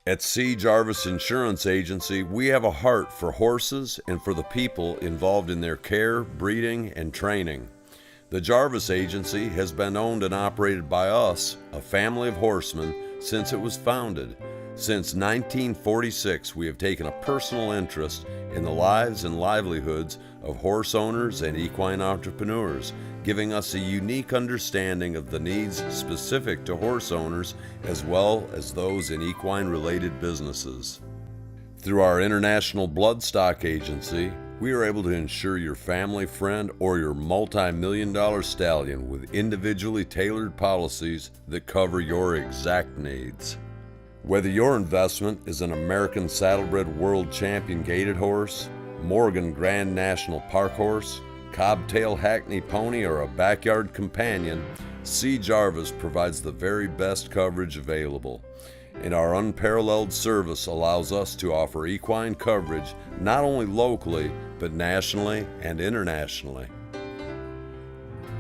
At C. Jarvis Insurance Agency, we have a heart for horses and for the people involved in their care, breeding, and training. The Jarvis Agency has been owned and operated by us, a family of horsemen, since it was founded. Since 1946, we have taken a personal interest in the lives and livelihoods of horse owners and equine entrepreneurs, giving us a unique understanding of the needs specific to horse owners as well as those in equine-related businesses. Through our International Bloodstock Agency, we are able to insure your family, friend, or your multi-million-dollar stallion with individually tailored policies that cover your exact needs. Whether your investment is an American Saddlebred World Champion Gaited Horse, Morgan Grand National Park Horse, Cobtail Hackney Pony, or a backyard companion, C. Jarvis provides the very best coverage available. And our unparalleled service allows us to offer equine coverage not only locally, but nationally and internationally.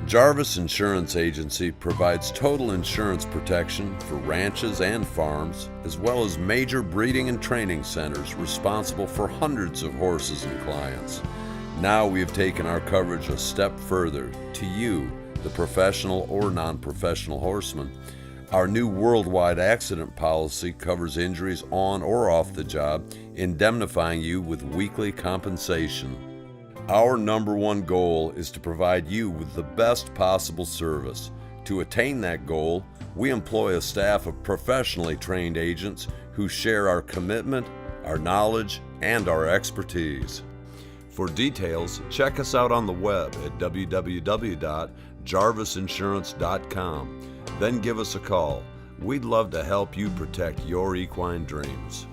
Jarvis Insurance Agency provides total insurance protection for ranches and farms, as well as major breeding and training centers responsible for hundreds of horses and clients. Now we have taken our coverage a step further to you, the professional or non-professional horseman. Our new worldwide accident policy covers injuries on or off the job, indemnifying you with weekly compensation. Our number one goal is to provide you with the best possible service. To attain that goal, we employ a staff of professionally trained agents who share our commitment, our knowledge, and our expertise. For details, check us out on the web at www.jarvisinsurance.com. Then give us a call. We'd love to help you protect your equine dreams.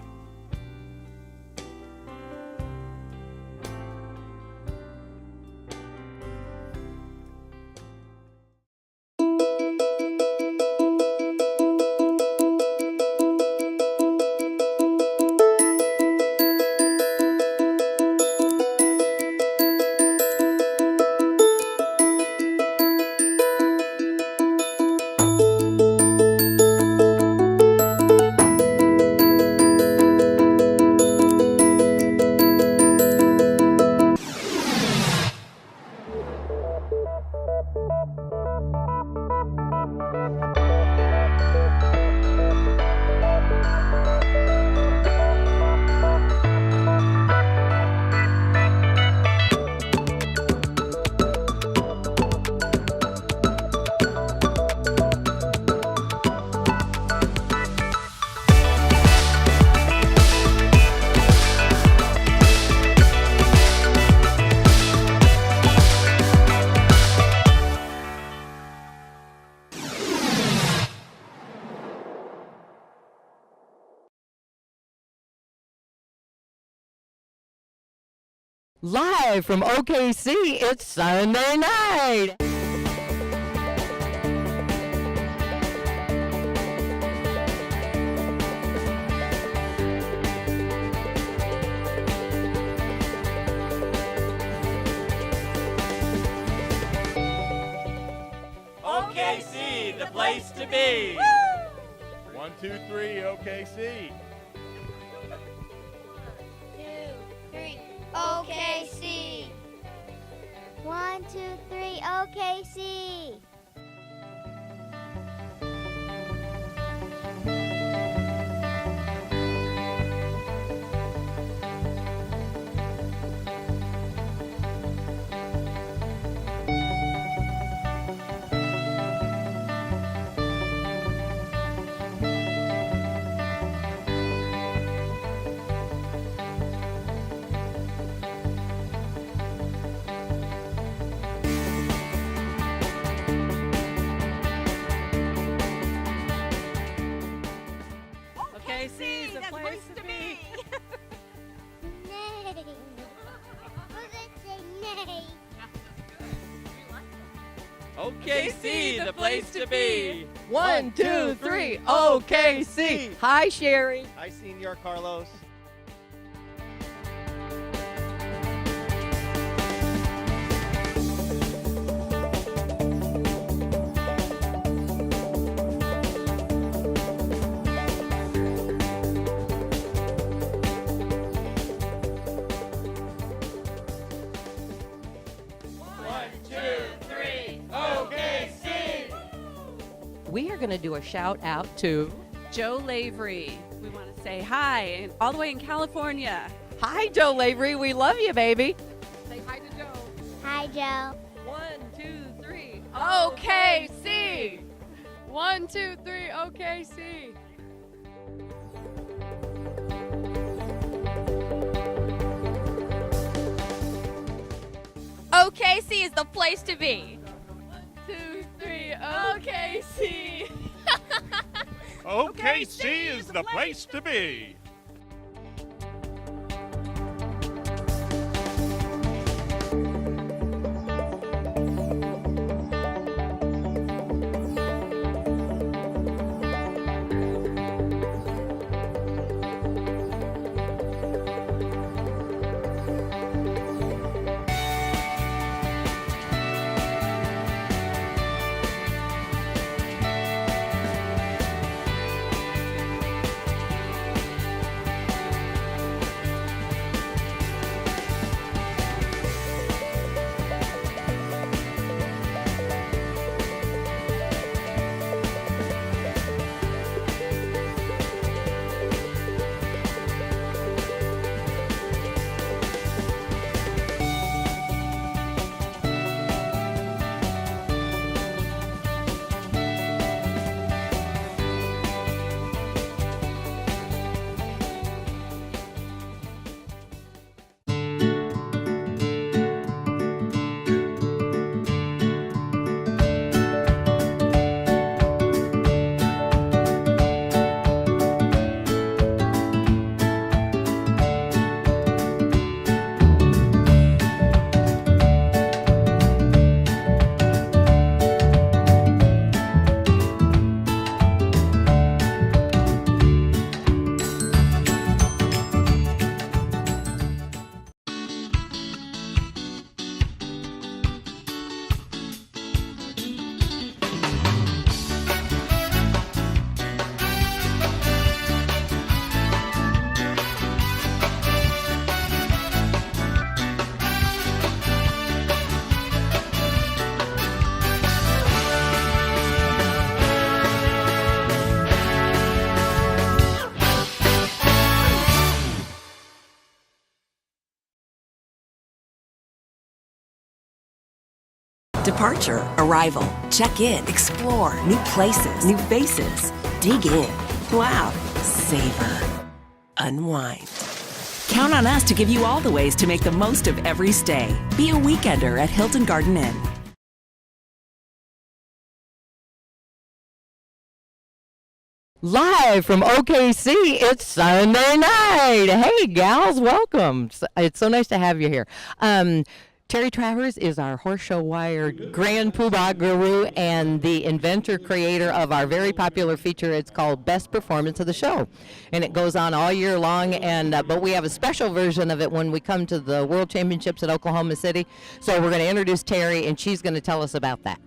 Live from OKC, it's Sunday night. OKC, the place to be. Woo! 1, 2, 3, OKC. 2, 3, OKC. 1, 2, 3, OKC. OKC, the place to be. Nay. What did it say? Nay. OKC, the place to be. 1, 2, 3, OKC. Hi, Sherry. Hi, Senor Carlos. we are going to do a shout out to Joe Lavery. We want to say hi, all the way in California. Hi, Joe Lavery. We love you, baby. Say hi to Joe. Hi, Joe. 1, 2, 3. OKC! 1, 2, 3, OKC. OKC is the place to be. 1, 2, 3, OKC. OKC is the place to be. Departure, arrival, check in, explore, new places, new faces, dig in, wow, savor, unwind. Count on us to give you all the ways to make the most of every stay. Be a weekender at Hilton Garden Inn. Live from OKC, it's Sunday night. Hey, gals, welcome. It's so nice to have you here. Terry Travers is our Horse Show Wire Grand Poobah Guru and the inventor, creator of our very popular feature. It's called Best Performance of the Show. And it goes on all year long, and but we have a special version of it when we come to the World Championships at Oklahoma City. So we're going to introduce Terry, and she's going to tell us about that.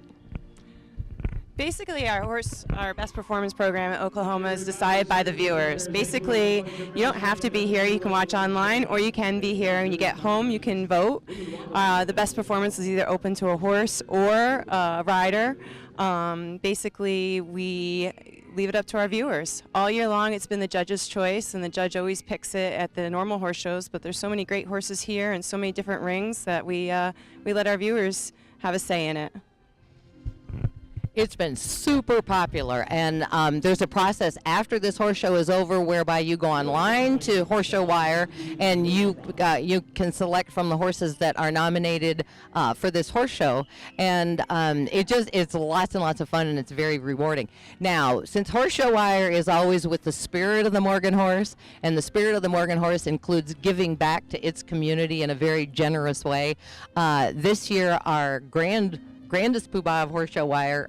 Basically, our best performance program at Oklahoma is decided by the viewers. Basically, you don't have to be here. You can watch online, or you can be here. When you get home, you can vote. The best performance is either open to a horse or a rider. Basically, we leave it up to our viewers. All year long, it's been the judge's choice, and the judge always picks it at the normal horse shows, but there's so many great horses here and so many different rings that we let our viewers have a say in it. It's been super popular, and there's a process after this horse show is over whereby you go online to Horse Show Wire, and you can select from the horses that are nominated for this horse show, and it's lots and lots of fun, and it's very rewarding. Now, since Horse Show Wire is always with the spirit of the Morgan horse, and the spirit of the Morgan horse includes giving back to its community in a very generous way, this year our grandest poobah of Horse Show Wire,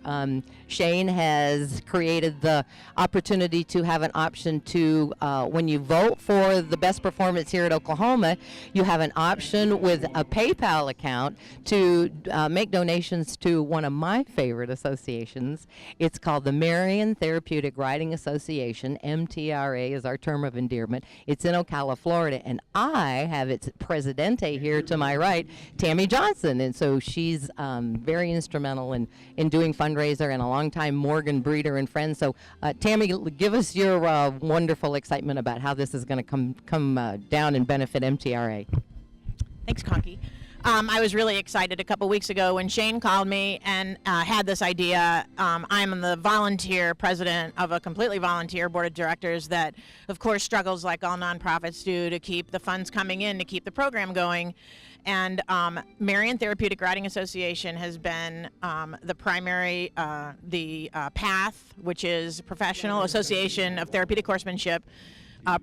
Shane has created the opportunity to have an option to, when you vote for the best performance here at Oklahoma, you have an option with a PayPal account to make donations to one of my favorite associations. It's called the Marion Therapeutic Riding Association. MTRA is our term of endearment. It's in Ocala, Florida, and I have its presidente here to my right, Tammy Johnson, and so she's very very instrumental in doing fundraiser and a longtime Morgan breeder and friend. So, Tammy, give us your wonderful excitement about how this is going to come down and benefit MTRA. Thanks, Conky. I was really excited a couple weeks ago when Shane called me and had this idea. I'm the volunteer president of a completely volunteer board of directors that, of course, struggles like all nonprofits do to keep the funds coming in, to keep the program going. And Marion Therapeutic Riding Association has been the primary, PATH, which is Professional Association of Therapeutic Horsemanship,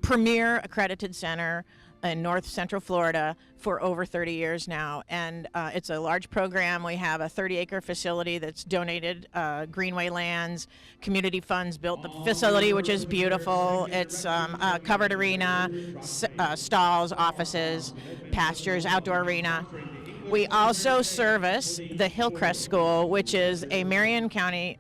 premier accredited center in North Central Florida for over 30 years now, and it's a large program. We have a 30-acre facility that's donated greenway lands, community funds built the facility, which is beautiful. It's a covered arena, stalls, offices, pastures, outdoor arena. We also service the Hillcrest School, which is a Marion County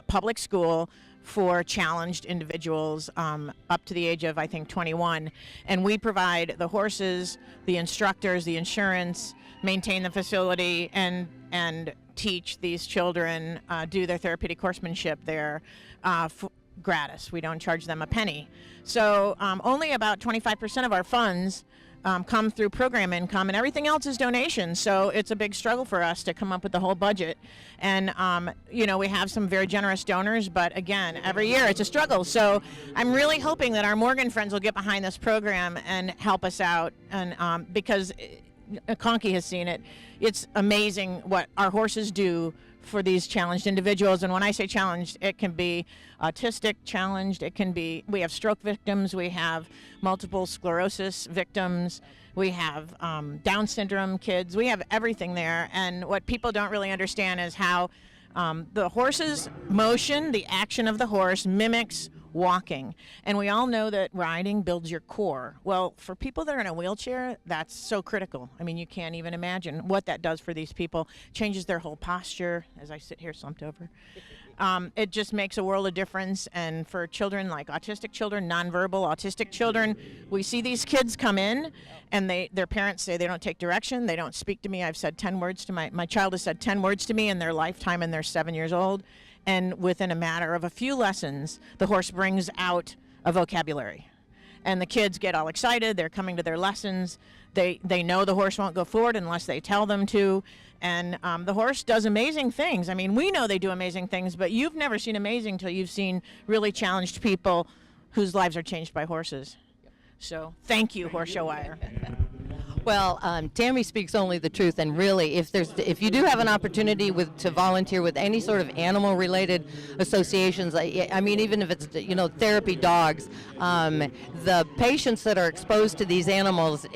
public school for challenged individuals up to the age of, I think, 21. And we provide the horses, the instructors, the insurance, maintain the facility, and teach these children, do their therapeutic horsemanship there gratis. We don't charge them a penny. So only about 25% of our funds come through program income, and everything else is donations. So it's a big struggle for us to come up with the whole budget. And, we have some very generous donors, but again, every year it's a struggle. So I'm really hoping that our Morgan friends will get behind this program and help us out. And because Conky has seen it, it's amazing what our horses do for these challenged individuals. And when I say challenged, it can be autistic challenged, we have stroke victims, we have multiple sclerosis victims, we have Down syndrome kids, we have everything there. And what people don't really understand is how the horse's motion, the action of the horse, mimics walking. And we all know that riding builds your core. Well, for people that are in a wheelchair, that's so critical. I mean, you can't even imagine what that does for these people. Changes their whole posture, as I sit here slumped over. It just makes a world of difference. And for children like autistic children, nonverbal autistic children, we see these kids come in and their parents say they don't take direction, they don't speak to me. I've said 10 words to my child has said 10 words to me in their lifetime, and they're 7 years old. And within a matter of a few lessons, the horse brings out a vocabulary. And the kids get all excited. They're coming to their lessons. They know the horse won't go forward unless they tell them to. And the horse does amazing things. I mean, we know they do amazing things, but you've never seen amazing till you've seen really challenged people whose lives are changed by horses. So thank you, Horse Show Wire. Well, Tammy speaks only the truth, and really, if you do have an opportunity to volunteer with any sort of animal-related associations, I mean, even if it's therapy dogs, the patients that are exposed to these animals,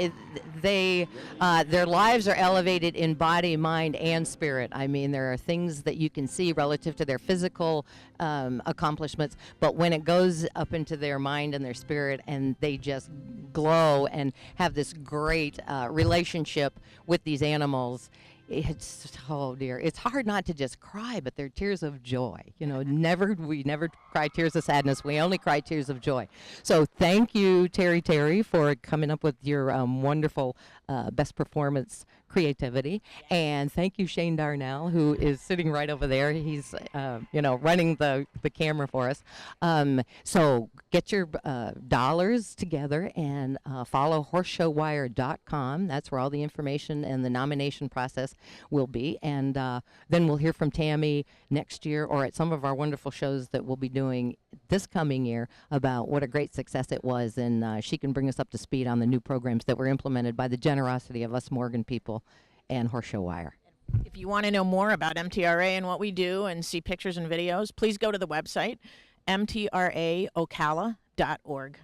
their lives are elevated in body, mind, and spirit. I mean, there are things that you can see relative to their physical accomplishments, but when it goes up into their mind and their spirit, and they just glow and have this great relationship with these animals, it's, oh dear, it's hard not to just cry, but they're tears of joy. We never cry tears of sadness. We only cry tears of joy. So thank you, Terry, for coming up with your wonderful best performance creativity. And thank you, Shane Darnell, who is sitting right over there. He's, running the camera for us. So get your dollars together and follow horseshowwire.com. That's where all the information and the nomination process will be. And then we'll hear from Tammy next year or at some of our wonderful shows that we'll be doing this coming year about what a great success it was. And she can bring us up to speed on the new programs that were implemented by the generosity of us Morgan people and Horse Show Wire. If you want to know more about MTRA and what we do and see pictures and videos, please go to the website, mtraocala.org.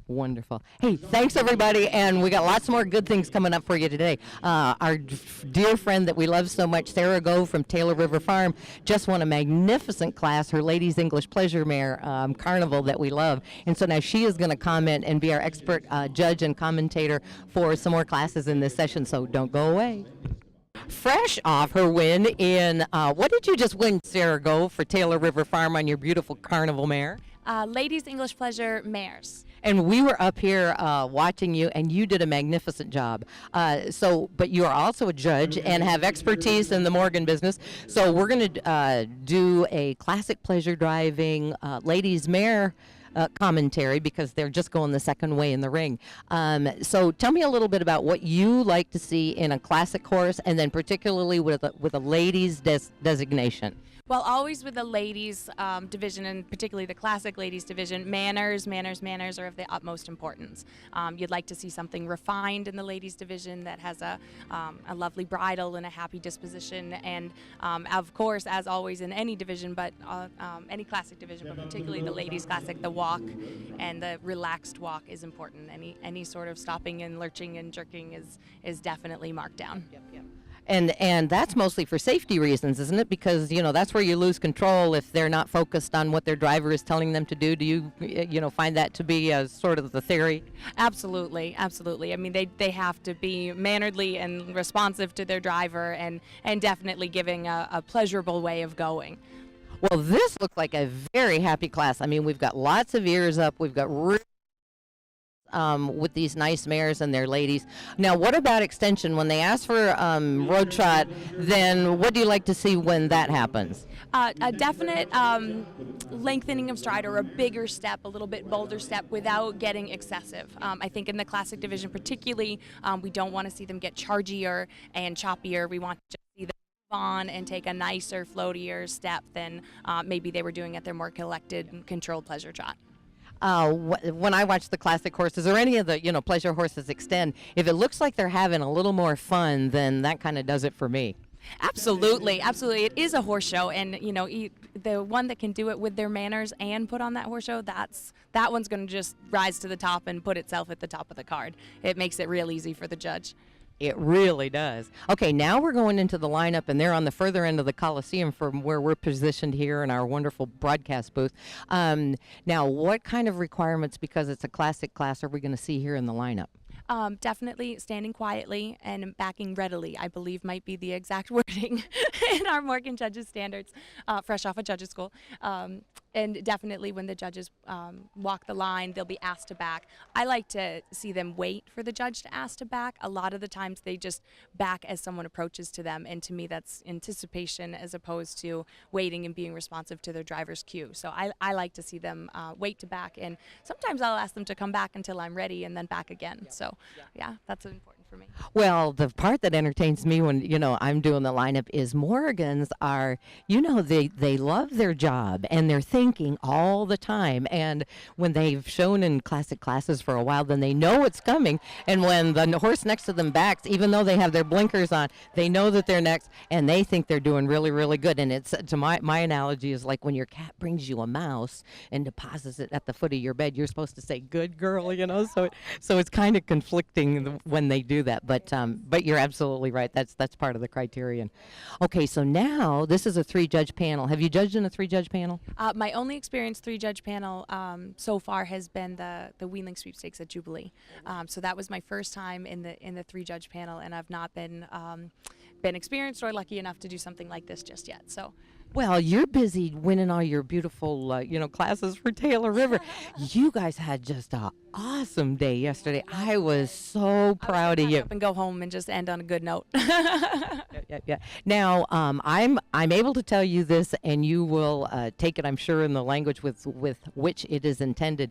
Wonderful. Hey, thanks everybody, and we got lots more good things coming up for you today. Our dear friend that we love so much, Sarah Gove from Taylor River Farm, just won a magnificent class, her Ladies English Pleasure Mare Carnival that we love. And so now she is going to comment and be our expert judge and commentator for some more classes in this session, so don't go away. Fresh off her win in, what did you just win, Sarah Gove, for Taylor River Farm on your beautiful Carnival mare? Ladies English Pleasure Mares. And we were up here watching you, and you did a magnificent job. But you are also a judge and have expertise in the Morgan business. So we're going to do a classic pleasure driving ladies mare commentary because they're just going the second way in the ring. So tell me a little bit about what you like to see in a classic horse, and then particularly with a ladies designation. Well, always with the ladies division, and particularly the classic ladies division, manners are of the utmost importance. You'd like to see something refined in the ladies division that has a lovely bridle and a happy disposition, and of course, as always in any division, but any classic division, but particularly the ladies classic, the walk and the relaxed walk is important. Any sort of stopping and lurching and jerking is definitely marked down. Yep. And that's mostly for safety reasons, isn't it? Because, that's where you lose control if they're not focused on what their driver is telling them to do. Do you, find that to be sort of the theory? Absolutely. I mean, they have to be mannerly and responsive to their driver and definitely giving a pleasurable way of going. Well, this looks like a very happy class. I mean, we've got lots of ears up. We've got with these nice mares and their ladies. Now, what about extension? When they ask for road trot, then what do you like to see when that happens? A definite lengthening of stride, or a bigger step, a little bit bolder step without getting excessive. I think in the classic division particularly, we don't want to see them get chargier and choppier. We want to see them move on and take a nicer, floatier step than maybe they were doing at their more collected and controlled pleasure trot. When I watch the classic horses or any of the pleasure horses extend, if it looks like they're having a little more fun, then that kind of does it for me. Absolutely. It is a horse show, and the one that can do it with their manners and put on that horse show, that one's going to just rise to the top and put itself at the top of the card. It makes it real easy for the judge. It really does. Okay, now we're going into the lineup, and they're on the further end of the Coliseum from where we're positioned here in our wonderful broadcast booth. Now, what kind of requirements, because it's a classic class, are we going to see here in the lineup? Definitely standing quietly and backing readily, I believe might be the exact wording in our Morgan Judges Standards, fresh off of judges school. And definitely when the judges walk the line, they'll be asked to back. I like to see them wait for the judge to ask to back. A lot of the times they just back as someone approaches to them, and to me that's anticipation as opposed to waiting and being responsive to their driver's cue. So I like to see them wait to back, and sometimes I'll ask them to come back until I'm ready and then back again. So yeah, that's important for me. Well, the part that entertains me when, I'm doing the lineup is Morgans are, they love their job and they're thinking all the time. And when they've shown in classic classes for a while, then they know what's coming. And when the horse next to them backs, even though they have their blinkers on, they know that they're next and they think they're doing really, really good. And it's, to my analogy is like when your cat brings you a mouse and deposits it at the foot of your bed, you're supposed to say, good girl, so it's kind of conflicting when they do that. But you're absolutely right. That's part of the criterion. Okay, so now this is a 3-judge panel. Have you judged in a 3-judge panel? My only experienced 3-judge panel so far has been the Wheeling Sweepstakes at Jubilee. So that was my first time in the 3-judge panel, and I've not been experienced or lucky enough to do something like this just yet. So. Well, you're busy winning all your beautiful, classes for Taylor River. You guys had just an awesome day yesterday. I was so proud of you. Up and go home and just end on a good note. Yeah. Now, I'm able to tell you this, and you will take it, I'm sure, in the language with which it is intended.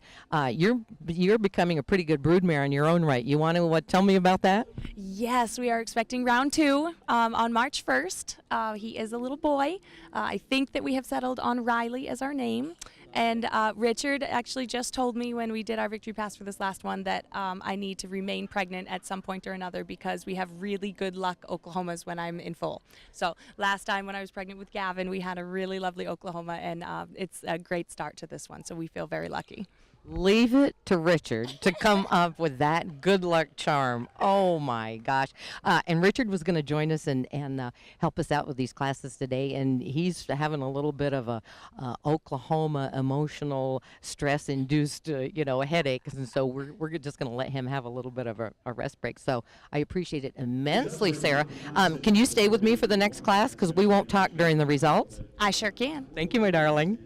You're becoming a pretty good broodmare in your own right. You want to tell me about that? Yes, we are expecting round 2 on March 1st. He is a little boy. I think that we have settled on Riley as our name. And Richard actually just told me when we did our victory pass for this last one that I need to remain pregnant at some point or another because we have really good luck Oklahomas when I'm in full. So last time when I was pregnant with Gavin, we had a really lovely Oklahoma, and it's a great start to this one. So we feel very lucky. Leave it to Richard to come up with that good luck charm. Oh my gosh. And Richard was going to join us and help us out with these classes today. And he's having a little bit of a Oklahoma emotional stress induced, headache. And so we're just going to let him have a little bit of a rest break. So I appreciate it immensely, Sarah. Can you stay with me for the next class? Because we won't talk during the results. I sure can. Thank you, my darling.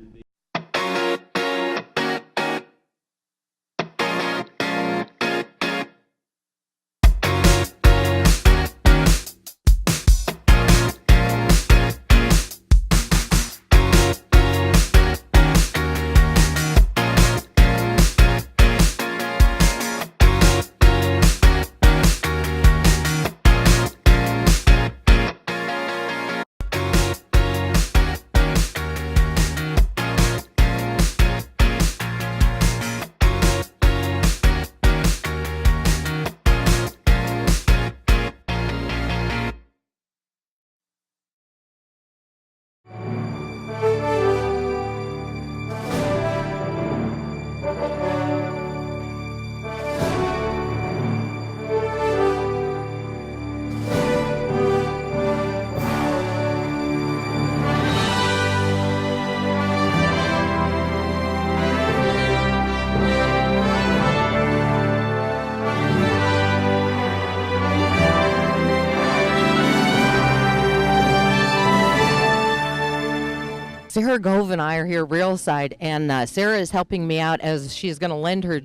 Sarah Gove and I are here real side, and Sarah is helping me out as she's going to lend her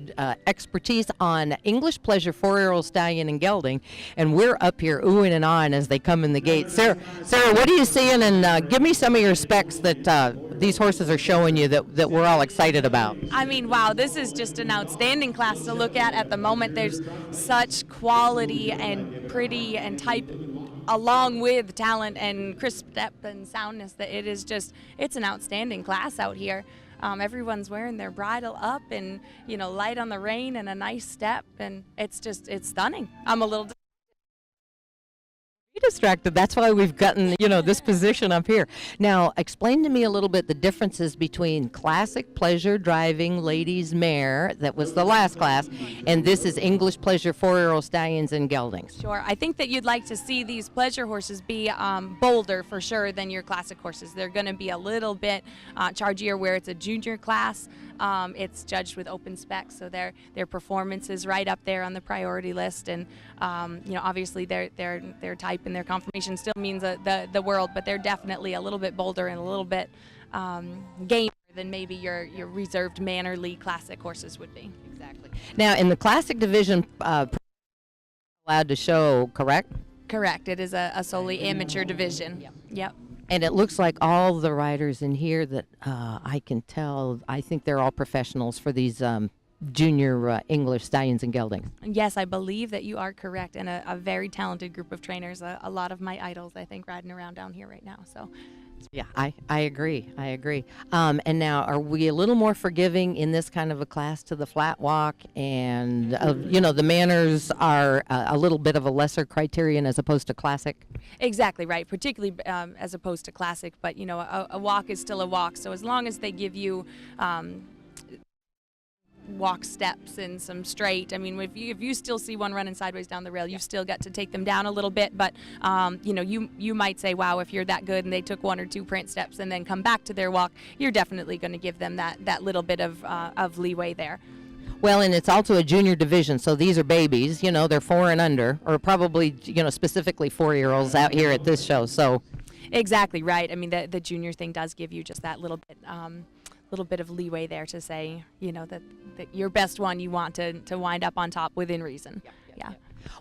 expertise on English Pleasure 4-year-old stallion and gelding, and we're up here oohing and ahhing as they come in the gate. Sarah, what are you seeing? And give me some of your specs that these horses are showing you that we're all excited about. I mean, wow, this is just an outstanding class to look at the moment. There's such quality and pretty and type along with talent and crisp depth and soundness that it's an outstanding class out here. Everyone's wearing their bridle up and, light on the rein and a nice step, and it's stunning. I'm a little distracted. That's why we've gotten, this position up here. Now, explain to me a little bit the differences between classic pleasure driving ladies mare, that was the last class, and this is English Pleasure 4-year-old stallions and geldings. Sure. I think that you'd like to see these pleasure horses be bolder for sure than your classic horses. They're going to be a little bit chargier where it's a junior class. It's judged with open specs, so their performance is right up there on the priority list, and obviously their type and their conformation still means the world, but they're definitely a little bit bolder and a little bit gamer than maybe your reserved mannerly classic horses would be. Exactly. Now, in the classic division, allowed to show, correct? Correct. It is a solely amateur division. Yep. And it looks like all the riders in here that I can tell, I think they're all professionals for these junior English stallions and geldings. Yes, I believe that you are correct, and a very talented group of trainers. A lot of my idols, I think, riding around down here right now. So. Yeah, I agree. And now, are we a little more forgiving in this kind of a class to the flat walk? And, the manners are a little bit of a lesser criterion as opposed to classic? Exactly right, particularly as opposed to classic. But, a walk is still a walk. So as long as they give you walk steps and some straight. I mean, if you still see one running sideways down the rail, you've still got to take them down a little bit. But you might say, wow, if you're that good and they took 1 or 2 print steps and then come back to their walk, you're definitely going to give them that little bit of leeway there. Well, and it's also a junior division, so these are babies. They're 4 and under, or probably specifically 4-year-olds out here at this show. So. Exactly right. I mean, the junior thing does give you just that little bit of leeway there to say, that your best one you want to wind up on top within reason. Yeah.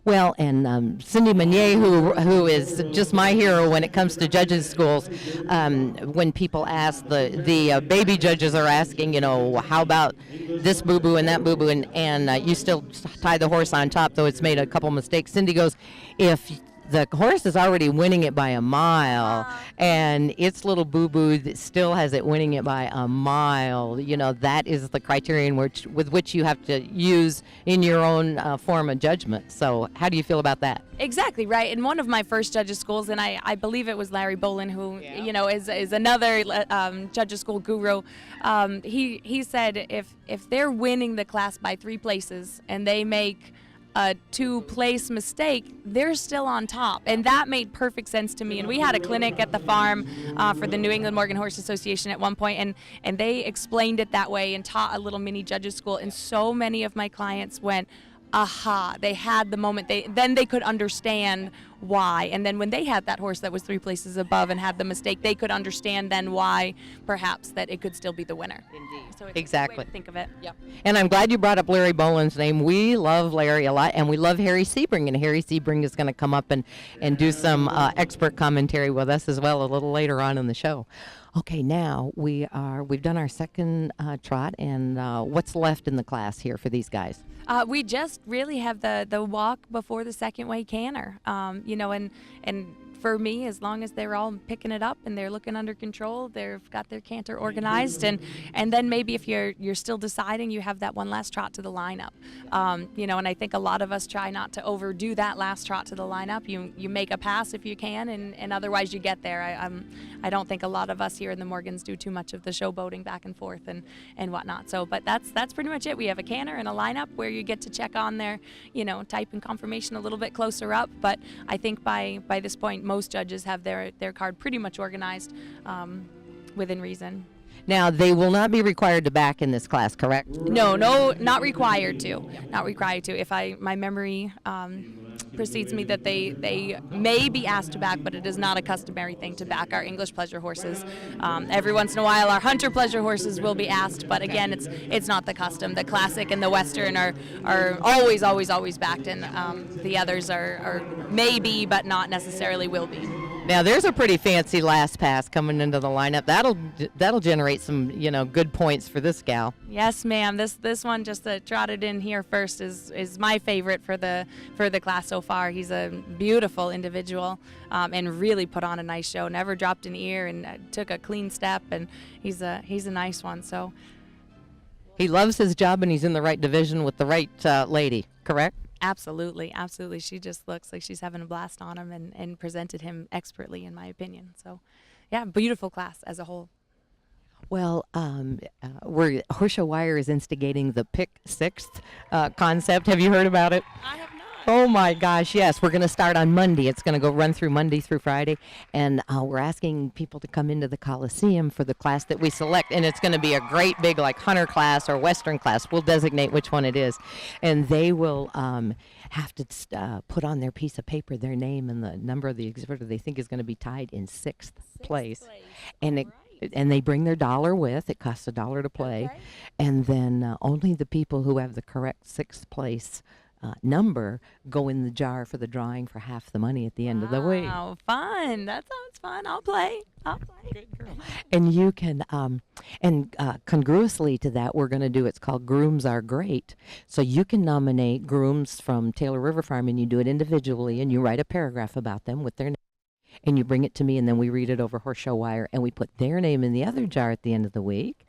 Well, and Cindy Meunier, who is just my hero when it comes to judges' schools, when people ask, the baby judges are asking, how about this boo-boo and that boo-boo, and you still tie the horse on top, though it's made a couple mistakes. Cindy goes, if the horse is already winning it by a mile, and its little boo-boo that still has it winning it by a mile, that is the criterion with which you have to use in your own form of judgment. So how do you feel about that? Exactly right. In one of my first judges' schools, and I believe it was Larry Bolin, who is another judges' school guru. He said if they're winning the class by 3 places and they make a 2-place mistake, they're still on top. And that made perfect sense to me. And we had a clinic at the farm for the New England Morgan Horse Association at one point, and they explained it that way and taught a little mini judges school. And so many of my clients went, aha, they had the moment. Then they could understand why. And then when they had that horse that was 3 places above and had the mistake, they could understand then why perhaps that it could still be the winner. Indeed. So it's exactly. a way to think of it. Yep. And I'm glad you brought up Larry Boland's name. We love Larry a lot, and we love Harry Sebring, and Harry Sebring is going to come up and do some expert commentary with us as well a little later on in the show. Okay, now we've done our second trot, and what's left in the class here for these guys? We just really have the walk before the second way canter, and for me, as long as they're all picking it up and they're looking under control, they've got their canter organized, and then maybe if you're still deciding, you have that one last trot to the lineup, and I think a lot of us try not to overdo that last trot to the lineup. You make a pass if you can, and otherwise you get there. I don't think a lot of us here in the Morgans do too much of the showboating back and forth and whatnot. So, but that's pretty much it. We have a canter and a lineup where you get to check on their, type and confirmation a little bit closer up. But I think by this point, most judges have their card pretty much organized within reason. Now, they will not be required to back in this class, correct? No, not required to. Not required to. If my memory precedes me that they may be asked to back, but it is not a customary thing to back our English pleasure horses. Every once in a while, our hunter pleasure horses will be asked, but again, it's not the custom. The classic and the western are always backed, and the others are maybe, but not necessarily will be. Now there's a pretty fancy last pass coming into the lineup. That'll generate some good points for this gal. Yes, ma'am. This one just trotted in here first is my favorite for the class so far. He's a beautiful individual and really put on a nice show. Never dropped an ear and took a clean step, and he's a nice one. So he loves his job, and he's in the right division with the right lady. Correct? Absolutely. She just looks like she's having a blast on him and presented him expertly, in my opinion. So, yeah, beautiful class as a whole. Well, Horse Wire is instigating the Pick Sixth concept. Have you heard about it? I have not. Oh my gosh, yes. We're going to start on Monday. It's going to run through Monday through Friday. And we're asking people to come into the Coliseum for the class that we select. And it's going to be a great big hunter class or Western class. We'll designate which one it is. And they will have to put on their piece of paper their name and the number of the exhibitor they think is going to be tied in sixth place. And and they bring their dollar with. It costs $1 to play. Okay. And then only the people who have the correct sixth place number go in the jar for the drawing for half the money at the end of the week. Wow, fun. That sounds fun. I'll play. Good girl. And you can, congruously to that, we're going to do, it's called Grooms Are Great. So you can nominate grooms from Taylor River Farm, and you do it individually, and you write a paragraph about them with their name. And you bring it to me, and then we read it over Horse Show Wire, and we put their name in the other jar at the end of the week.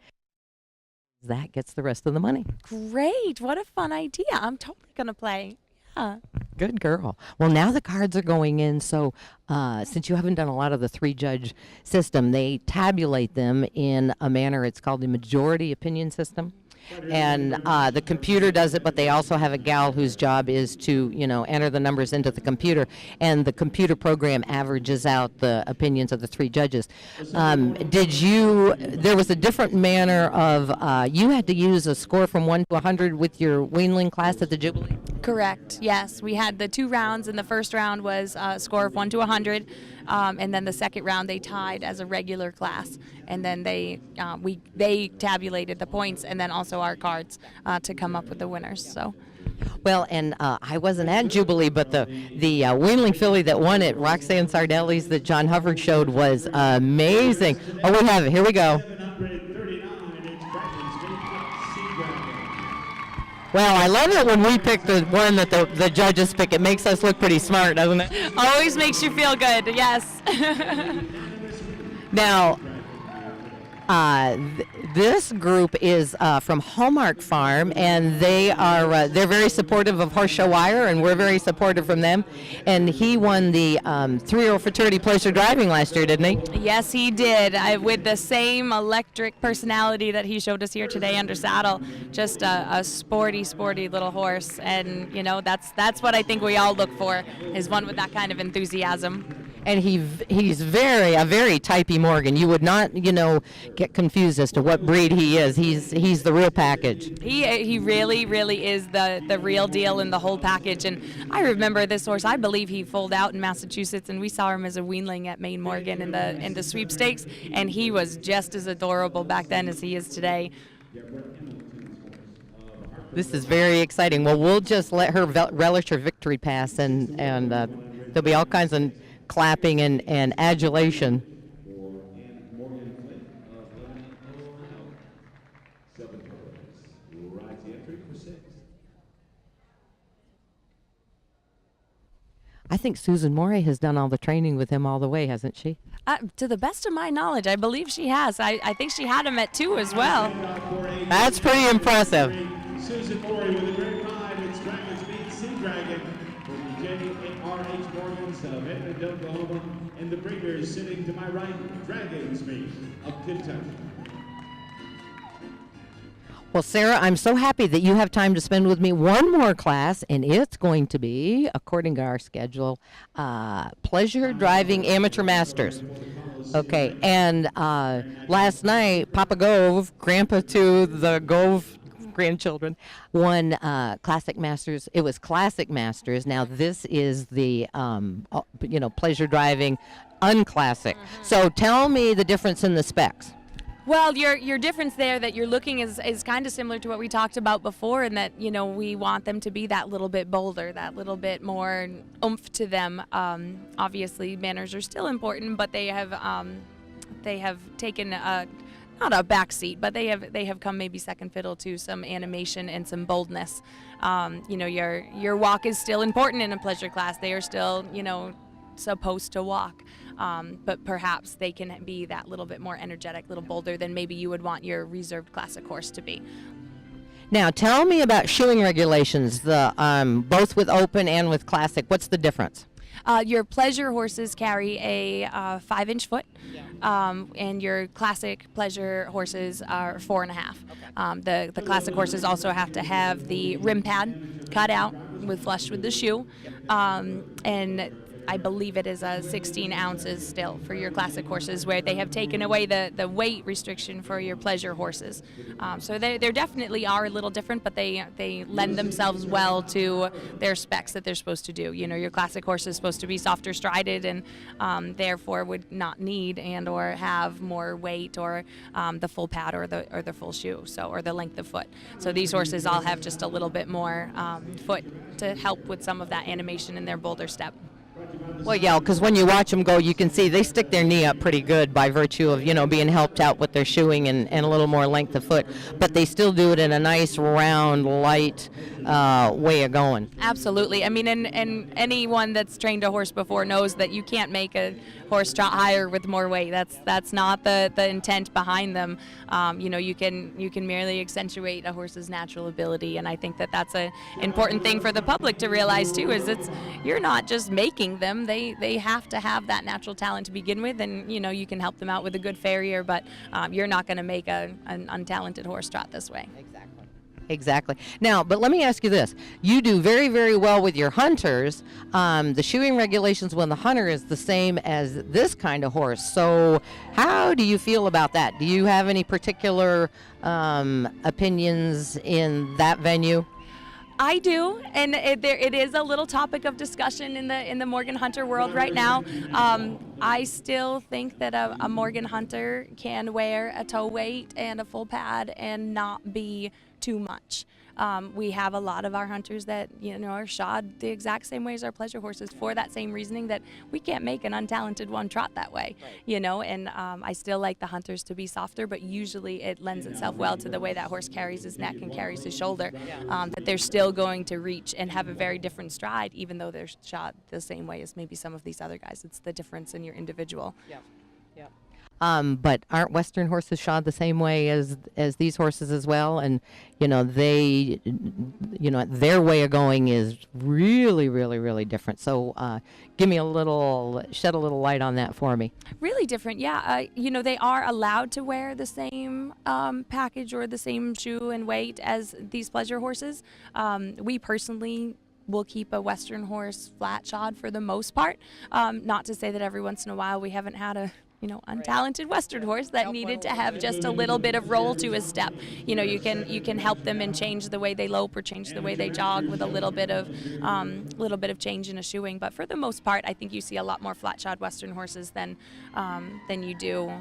That gets the rest of the money. Great. What a fun idea. I'm totally going to play. Yeah. Good girl. Well, now the cards are going in, so since you haven't done a lot of the three-judge system, they tabulate them in a manner, it's called the majority opinion system. And the computer does it, but they also have a gal whose job is to, enter the numbers into the computer, and the computer program averages out the opinions of the three judges. There was a different manner of, you had to use a score from 1 to 100 with your weanling class at the Jubilee? Correct, yes. We had the 2 rounds, and the first round was a score of 1 to 100, and then the second round they tied as a regular class, and then they tabulated the points and then also our cards to come up with the winners. So. Well, and I wasn't at Jubilee, but the weanling filly that won it, Roxanne Sardelli's, that John Hubbard showed, was amazing. Oh, we have it. Here we go. Well, I love it when we pick the one that the judges pick. It makes us look pretty smart, doesn't it? Always makes you feel good, yes. Now, this group is from Hallmark Farm, and they're very supportive of Horse Show Wire, and we're very supportive from them. And he won the 3-year-old fraternity pleasure driving last year, didn't he? Yes, he did, with the same electric personality that he showed us here today under saddle. Very a sporty little horse, and that's what I think we all look for, is one with that kind of enthusiasm. And he's a very typey Morgan. You would not, get confused as to what breed he is. He's the real package. He really is the real deal in the whole package. And I remember this horse. I believe he foaled out in Massachusetts, and we saw him as a weanling at Maine Morgan in the sweepstakes, and he was just as adorable back then as he is today. This is very exciting. Well, we'll just let her relish her victory pass, and there'll be all kinds of clapping and adulation. I think Susan Morey has done all the training with him all the way, hasn't she? To the best of my knowledge, I believe she has. I think she had him at 2 as well. That's pretty impressive. Susan Morey with a great ride. It's Dragon's Meat Sea Dragon from J.R.H. Morgan's of Edmond, Oklahoma. And the breeder is sitting to my right, Dragon's Meat of Kentucky. Well, Sarah, I'm so happy that you have time to spend with me. One more class, and it's going to be, according to our schedule, Pleasure Driving Amateur Masters. Okay, and last night, Papa Gove, Grandpa to the Gove grandchildren. Won Classic Masters. It was Classic Masters. Now this is the pleasure driving unclassic. So tell me the difference in the specs. Well, your difference there that you're looking is kind of similar to what we talked about before, in that we want them to be that little bit bolder, that little bit more oomph to them. Obviously, manners are still important, but they have taken not a back seat, but they have come maybe second fiddle to some animation and some boldness. Your walk is still important in a pleasure class. They are still supposed to walk. But perhaps they can be that little bit more energetic, little bolder than maybe you would want your reserved classic horse to be. Now, tell me about shoeing regulations, both with open and with classic. What's the difference? Your pleasure horses carry a 5-inch foot, and your classic pleasure horses are 4.5. The classic horses also have to have the rim pad cut out flush with the shoe, and I believe it is 16 ounces still for your classic horses, where they have taken away the weight restriction for your pleasure horses. So they definitely are a little different, but they lend themselves well to their specs that they're supposed to do. Your classic horse is supposed to be softer strided, and therefore would not need and or have more weight or the full pad or the full shoe, or the length of foot. So these horses all have just a little bit more foot to help with some of that animation in their bolder step. Well, yeah, because when you watch them go, you can see they stick their knee up pretty good by virtue of, being helped out with their shoeing and a little more length of foot. But they still do it in a nice, round, light way of going. Absolutely. I mean, and anyone that's trained a horse before knows that you can't make a horse trot higher with more weight. That's not the intent behind them. You can merely accentuate a horse's natural ability, and I think that's an important thing for the public to realize too. Is you're not just making them; they have to have that natural talent to begin with, and you can help them out with a good farrier, but you're not going to make an untalented horse trot this way. Exactly. Now, but let me ask you this. You do very, very well with your hunters. The shoeing regulations when the hunter is the same as this kind of horse. So how do you feel about that? Do you have any particular opinions in that venue? I do, and it is a little topic of discussion in the Morgan Hunter world right now. I still think that a Morgan Hunter can wear a toe weight and a full pad and not be too much. We have a lot of our hunters that are shod the exact same way as our pleasure horses for that same reasoning, that we can't make an untalented one trot that way, and I still like the hunters to be softer, but usually it lends itself well to the way that horse carries his neck and carries his shoulder, that they're still going to reach and have a very different stride, even though they're shod the same way as maybe some of these other guys. It's the difference in your individual. But aren't Western horses shod the same way as these horses as well? And they, their way of going is really, really, really different. So shed a little light on that for me. Really different, yeah. They are allowed to wear the same package or the same shoe and weight as these pleasure horses. We personally will keep a Western horse flat shod for the most part. Not to say that every once in a while we haven't had a untalented Western horse that needed to have just a little bit of roll to his step. You can help them and change the way they lope or change the way they jog with a little bit of change in a shoeing. But for the most part, I think you see a lot more flat-shod Western horses than you do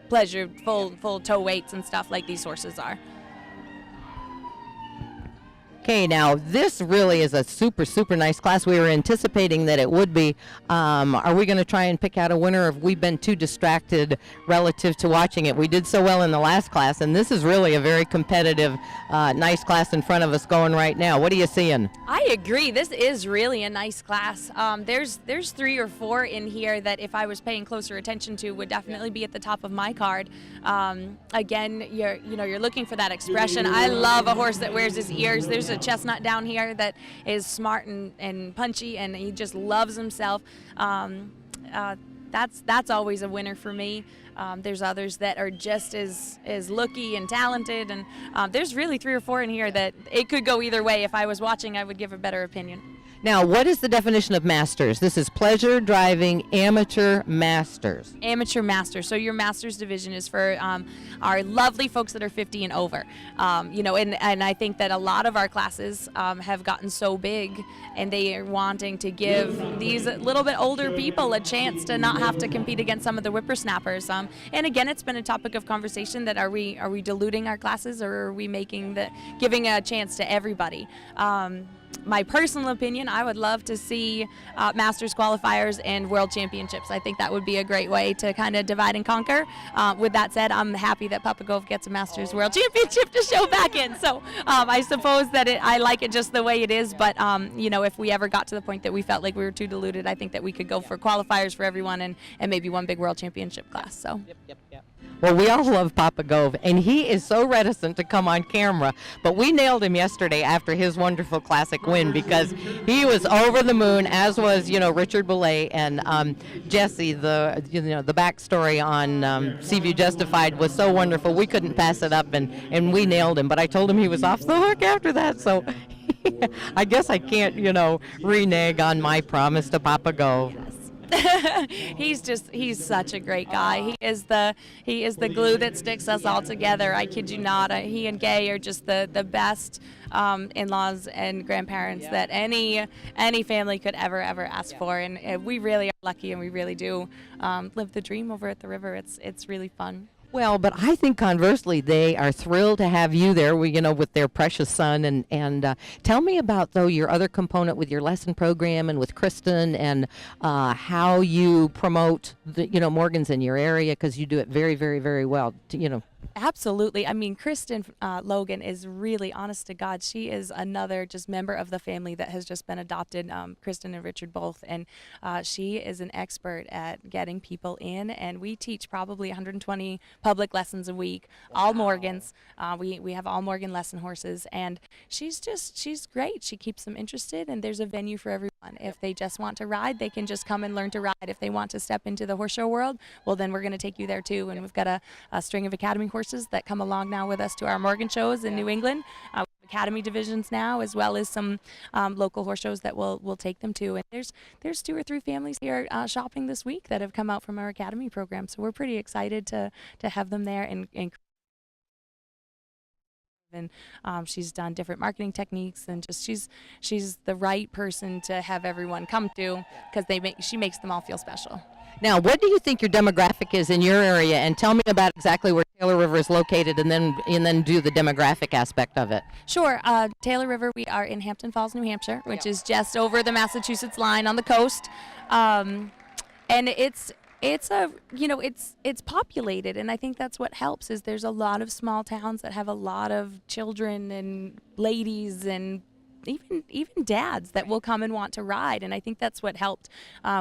pleasure full toe weights and stuff like these horses are. Okay, now this really is a super, super nice class. We were anticipating that it would be. Are we going to try and pick out a winner, or have we been too distracted relative to watching it? We did so well in the last class, and this is really a very competitive, nice class in front of us going right now. What are you seeing? I agree. This is really a nice class. There's 3 or 4 in here that if I was paying closer attention to would definitely be at the top of my card. Again, you're looking for that expression. I love a horse that wears his ears. There's a chestnut down here that is smart and punchy, and he just loves himself. That's always a winner for me. There's others that are just as looky and talented, and there's really 3 or 4 in here that it could go either way. If I was watching, I would give a better opinion. Now, what is the definition of masters? This is pleasure driving amateur masters. Amateur masters. So your masters division is for our lovely folks that are 50 and over. And I think that a lot of our classes have gotten so big, and they are wanting to give these little bit older people a chance to not have to compete against some of the whippersnappers. And again, it's been a topic of conversation that are we diluting our classes, or are we giving a chance to everybody? My personal opinion, I would love to see Masters qualifiers and World Championships. I think that would be a great way to kind of divide and conquer. With that said, I'm happy that Papa Gove gets a Masters World Championship to show back in. So I suppose that I like it just the way it is. But, if we ever got to the point that we felt like we were too diluted, I think that we could go for qualifiers for everyone and maybe one big World Championship class. So. Yep. Well, we all love Papa Gove, and he is so reticent to come on camera, but we nailed him yesterday after his wonderful classic win, because he was over the moon, as was, Richard Boulay, and Jesse. The backstory on Seaview Justified was so wonderful. We couldn't pass it up, and we nailed him, but I told him he was off the hook after that, so I guess I can't, renege on my promise to Papa Gove. He's such a great guy. He is the glue that sticks us all together. I kid you not. He and Gay are just the best in-laws and grandparents that any family could ever ask for. And we really are lucky, and we really do live the dream over at the river. It's really fun. Well, but I think conversely, they are thrilled to have you there, with their precious son. And tell me about, though, your other component with your lesson program and with Kristen, and how you promote the, Morgans in your area, because you do it very, very, very well. Absolutely. I mean, Kristen Logan is really, honest to God, she is another just member of the family that has just been adopted, Kristen and Richard both, and she is an expert at getting people in, and we teach probably 120 public lessons a week, all Morgans. We have all Morgan lesson horses, and she's great. She keeps them interested, and there's a venue for everyone. If they just want to ride, they can just come and learn to ride. If they want to step into the horse show world, well, then we're going to take you there too, and we've got a string of academy horses that come along now with us to our Morgan shows in New England. Academy divisions now, as well as some local horse shows that we'll take them to. And there's 2 or 3 families here shopping this week that have come out from our academy program. So we're pretty excited to have them there. And she's done different marketing techniques, and just she's the right person to have everyone come to, because she makes them all feel special. Now, what do you think your demographic is in your area? And tell me about exactly where Taylor River is located, and then do the demographic aspect of it. Sure. Taylor River, we are in Hampton Falls, New Hampshire, which is just over the Massachusetts line on the coast. And it's populated, and I think that's what helps. Is there's a lot of small towns that have a lot of children and ladies and even dads that will come and want to ride, and I think that's what helped.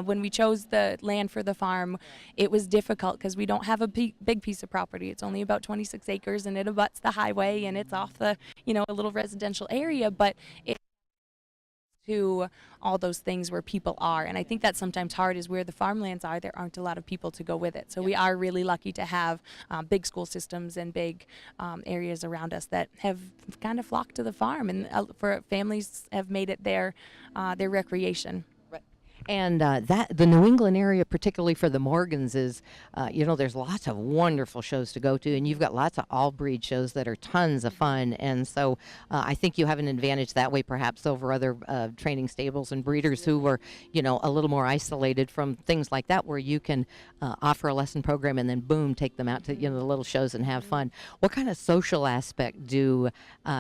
When we chose the land for the farm, it was difficult because we don't have a big piece of property. It's only about 26 acres, and it abuts the highway, and it's off the a little residential area, but it to all those things where people are, and I think that's sometimes hard, is where the farmlands are, there aren't a lot of people to go with it. So we are really lucky to have big school systems and big areas around us that have kind of flocked to the farm, and for families have made it their recreation. And the New England area, particularly for the Morgans, is, there's lots of wonderful shows to go to, and you've got lots of all-breed shows that are tons of fun. And so I think you have an advantage that way, perhaps, over other training stables and breeders who were, a little more isolated from things like that, where you can offer a lesson program and then, boom, take them out to, the little shows and have fun. What kind of social aspect do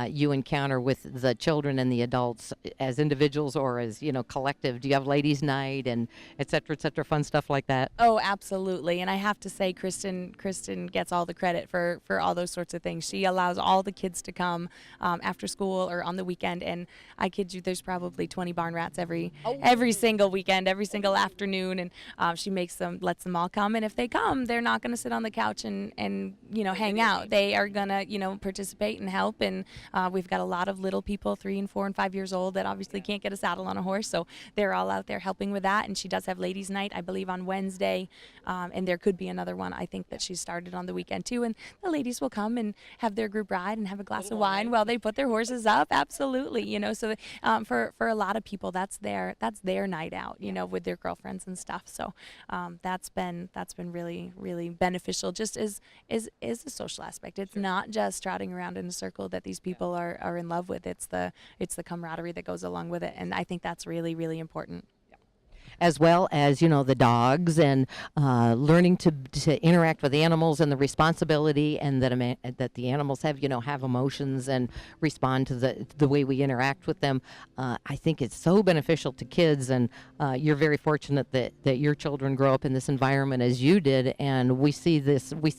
you encounter with the children and the adults as individuals or as, collective? Do you have ladies' night and et cetera, fun stuff like that? Oh, absolutely. And I have to say, Kristen gets all the credit for all those sorts of things. She allows all the kids to come after school or on the weekend, and I kid you, there's probably 20 barn rats every single weekend, every single afternoon, and she lets them all come, and if they come, they're not going to sit on the couch and hang out. They are going to participate and help, and we've got a lot of little people, 3 and 4 and 5 years old, that obviously can't get a saddle on a horse, so they're all out there helping helping with that, and she does have ladies' night, I believe, on Wednesday, and there could be another one, I think, that she started on the weekend too, and the ladies will come and have their group ride and have a glass of wine while they put their horses up. Absolutely, so for a lot of people, that's their night out, with their girlfriends and stuff. So that's been really, really beneficial, just as a social aspect. It's not just trotting around in a circle that these people are in love with. It's the camaraderie that goes along with it, and I think that's really, really important. As well as the dogs, and learning to interact with animals, and the responsibility, and that the animals have emotions and respond to the way we interact with them. I think it's so beneficial to kids, and you're very fortunate that your children grow up in this environment as you did, and we see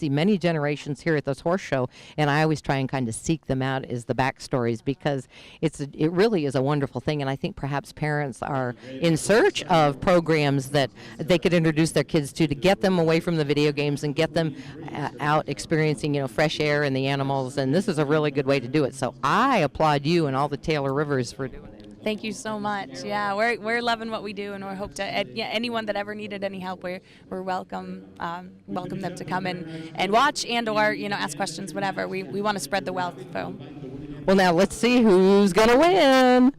many generations here at this horse show, and I always try and kind of seek them out as the backstories, because it really is a wonderful thing, and I think perhaps parents are in search of programs that they could introduce their kids to get them away from the video games and get them out experiencing fresh air and the animals, and this is a really good way to do it. So I applaud you and all the Taylor Rivers for doing it. Thank you so much. Yeah, we're loving what we do, and we hope to anyone that ever needed any help, we're welcome them to come and watch and/or ask questions, whatever. We want to spread the wealth. So. Well, now let's see who's gonna win.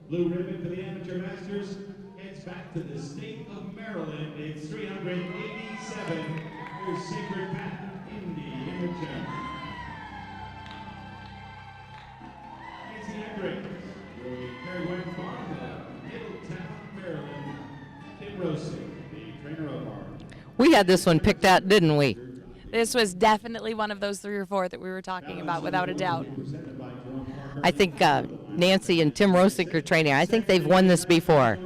Blue ribbon for the amateur masters heads back to the state of Maryland. It's 387. Here's Sacred Path, Indy Imaging. Nancy Hendricks, Carrie Farm, Middletown, Maryland. Kim Rosing, the trainer of our. We had this one picked out, didn't we? This was definitely one of those 3 or 4 that we were talking about, without a doubt. I think Nancy and Tim Rosick are training. I think they've won this before.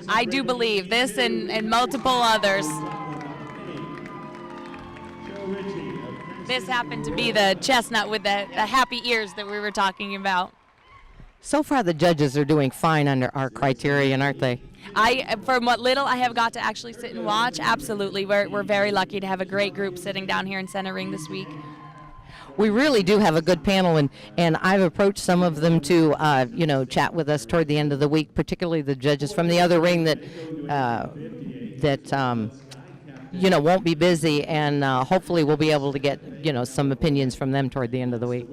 I do believe this and multiple others. This happened to be the chestnut with the happy ears that we were talking about. So far, the judges are doing fine under our criterion, aren't they? From what little I have got to actually sit and watch, absolutely. We're very lucky to have a great group sitting down here in center ring this week. We really do have a good panel, and I've approached some of them to, chat with us toward the end of the week, particularly the judges from the other ring that won't be busy, and hopefully we'll be able to get, some opinions from them toward the end of the week.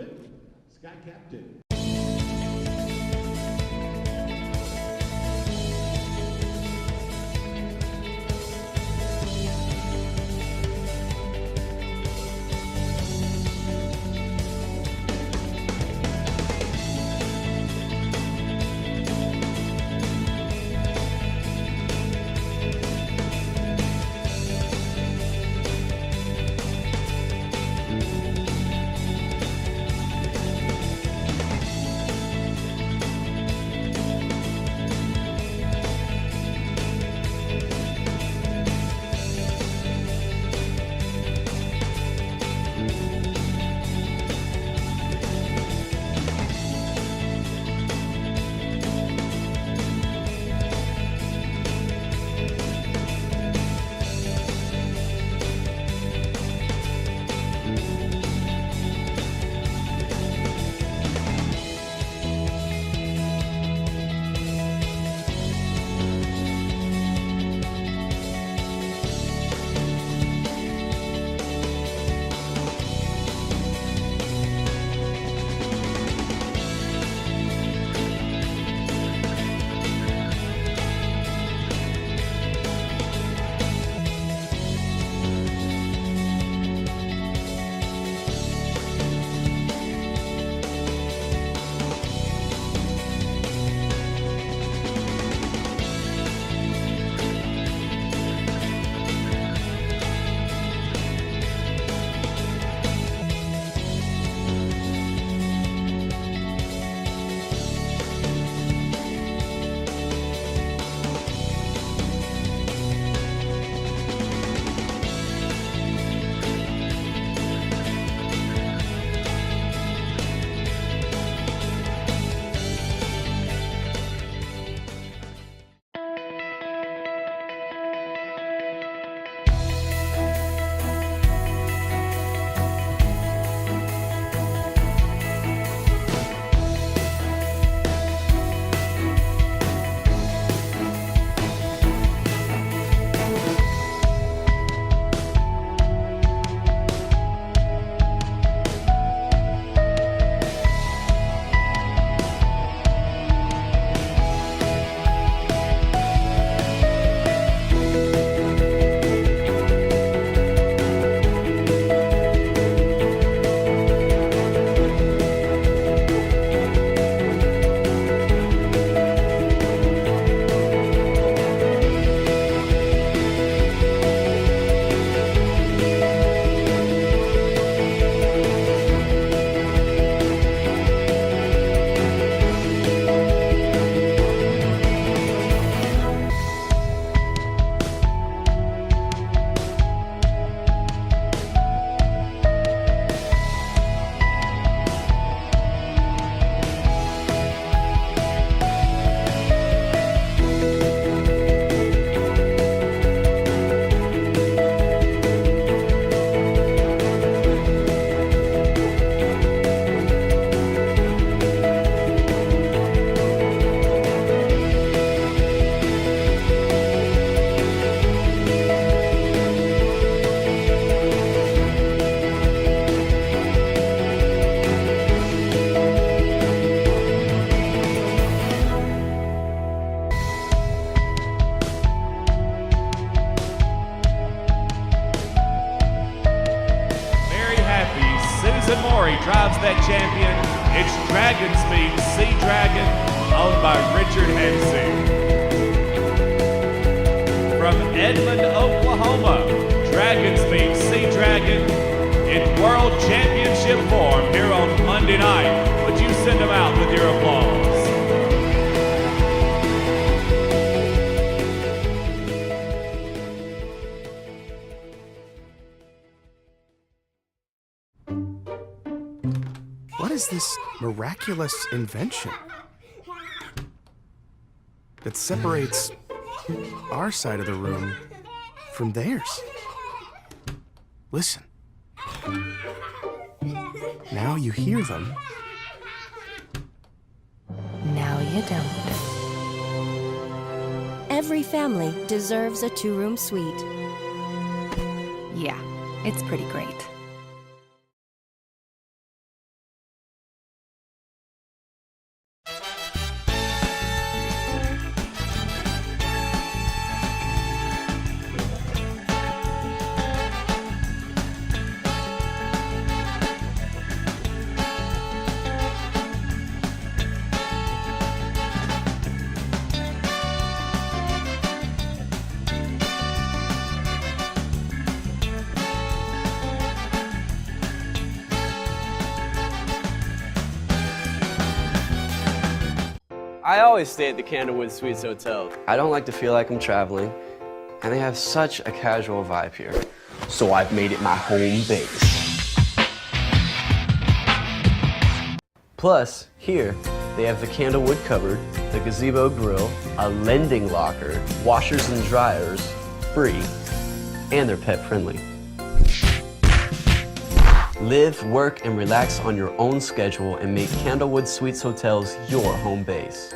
and more. He drives that champion. It's Dragon Speed Sea Dragon, owned by Richard Hensey. From Edmond, Oklahoma, Dragon Speed Sea Dragon in World Championship form here on Monday night. Would you send them out with your applause? What is this miraculous invention that separates our side of the room from theirs? Listen. Now you hear them. Now you don't. Every family deserves a two-room suite. Yeah, it's pretty great. I always stay at the Candlewood Suites Hotel. I don't like to feel like I'm traveling, and they have such a casual vibe here. So I've made it my home base. Plus, here, they have the Candlewood cupboard, the gazebo grill, a lending locker, washers and dryers, free, and they're pet friendly. Live, work, and relax on your own schedule and make Candlewood Suites Hotels your home base.